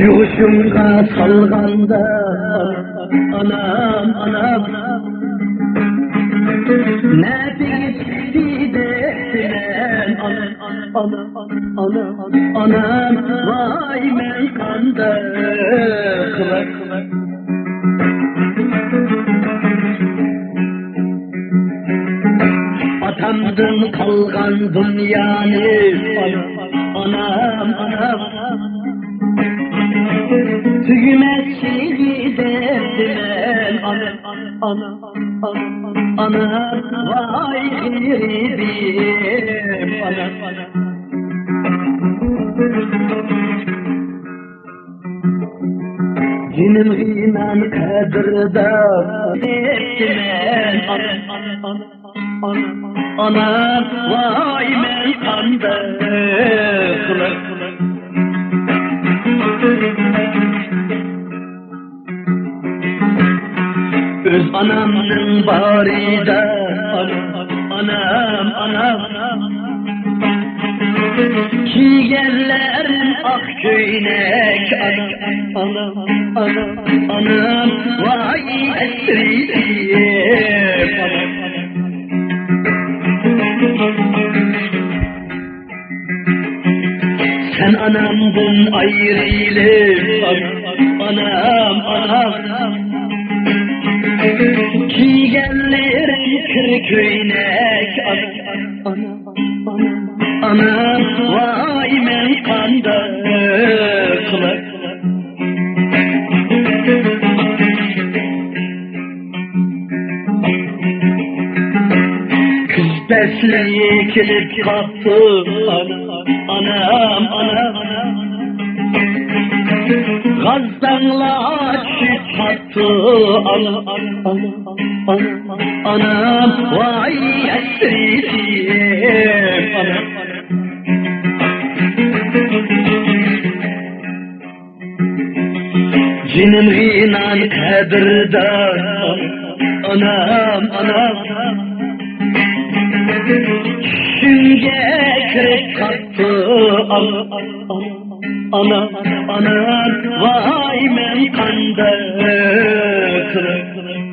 Yuşumga salganda anam anam ne bitti dediler anam vay men kanda kılak atamdın kalgan dünyanı anam tüymesini derdiler anam vay garibim Cinim iman kadirda derdiler anam vay men kanda kılak Öz anamның barida anam Kiygenlerim ak köynek anam vay esriyim Sen anamdın ayrıyım anam Kiygenlerim kırköynek anam vay men kanda kılak Kız besleyi kilip kalktı anam Gazdanla çift attı anam vay esriyim Cinim inan kadirda anam Şünge kirip kattı anam vay men kanda kılak